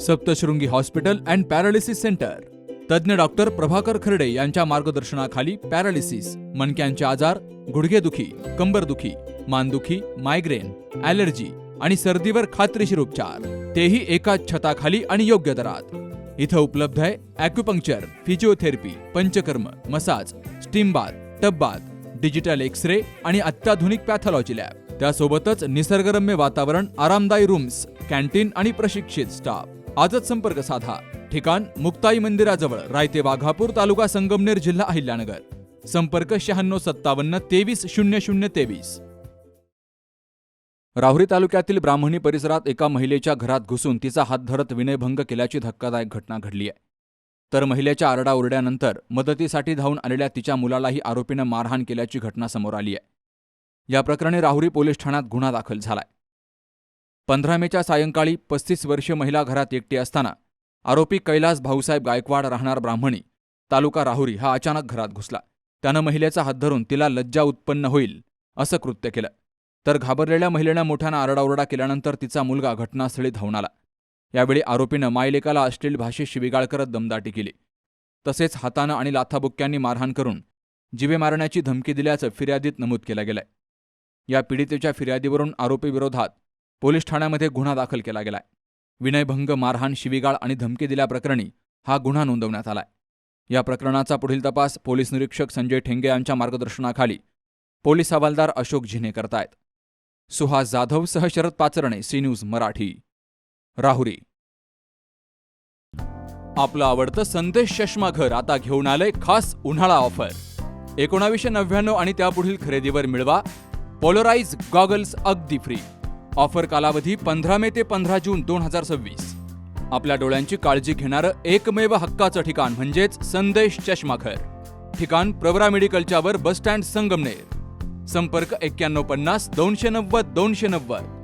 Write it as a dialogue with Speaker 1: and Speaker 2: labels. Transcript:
Speaker 1: Saptashrungi hospital and paralysis centre. तज्ज्ञ doctor Prabhakar खर्डे यांच्या मार्गदर्शनाखाली पॅरालिसिस, मणक्यांचे आजार, गुडघेदुखी, कंबरदुखी, मानदुखी, मायग्रेन, ॲलर्जी आणि सर्दीवर खात्रीशीर उपचार, तेही एकाच छताखाली आणि योग्य दरात. इथं उपलब्ध आहे acupuncture, physiotherapy, panchakarma, massage, steam bath, tub bath, digital X-ray आणि अत्याधुनिक पॅथॉलॉजी लॅब. त्यासोबतच निसर्गरम्य वातावरण, आरामदायी रूम्स, कॅन्टीन आणि प्रशिक्षित स्टाफ. आजच संपर्क साधा. ठिकाण मुक्ताई मंदिराजवळ, रायते वाघापूर, तालुका संगमनेर, जिल्हा अहिल्यानगर. संपर्क 9657230023. राहुरी तालुक्यातील ब्राह्मणी परिसरात एका महिलेच्या घरात घुसून तिचा हात धरत विनयभंग केल्याची धक्कादायक घटना घडली आहे. तर महिलेच्या आरडाओरड्यानंतर मदतीसाठी धावून आलेल्या तिच्या मुलालाही आरोपीनं मारहाण केल्याची घटना समोर आली आहे. या प्रकरणी राहुरी पोलीस ठाण्यात गुन्हा दाखल झालाय. 15 मेच्या सायंकाळी 35 वर्षीय महिला घरात एकटी असताना आरोपी कैलास भाऊसाहेब गायकवाड, राहणार ब्राह्मणी, तालुका राहुरी, हा अचानक घरात घुसला. त्यानं महिलेचा हात धरून तिला लज्जा उत्पन्न होईल असं कृत्य केलं. तर घाबरलेल्या महिलेनं मोठ्यानं आरडाओरडा केल्यानंतर तिचा मुलगा घटनास्थळी धावून आला. यावेळी आरोपीनं मायलेकाला अश्लील भाषेत शिवीगाळ करत दमदाटी केली. तसेच हातानं आणि लाथाबुक्क्यांनी मारहाण करून जीवे मारण्याची धमकी दिल्याचं फिर्यादीत नमूद केलं गेलंय. या पीडितेच्या फिर्यादीवरून आरोपीविरोधात पोलीस ठाण्यामध्ये गुन्हा दाखल केला गेलाय. विनयभंग, मारहाण, शिवीगाळ आणि धमकी दिल्याप्रकरणी हा गुन्हा नोंदवण्यात आलाय. या प्रकरणाचा पुढील तपास पोलीस निरीक्षक संजय ठेंगे यांच्या मार्गदर्शनाखाली पोलीस हवालदार अशोक झिने करतायत. सुहास जाधव सह शरद पाचरणे, सी न्यूज मराठी, राहुरी. आपलं आवडतं संदेश चष्माघर आता घेऊन आलंय खास उन्हाळा ऑफर. 1999 आणि त्यापुढील खरेदीवर मिळवा पोलराइज गॉगल्स अगदी फ्री. ऑफर कालावधी 15 मे ते 15 जून 2026. आपल्या डोळ्यांची काळजी घेणारं एकमेव हक्काचं ठिकाण म्हणजेच संदेश चष्माघर. ठिकाण प्रवरा मेडिकलच्या वर, बस स्टँड, संगमनेर. संपर्क 9150 290 290.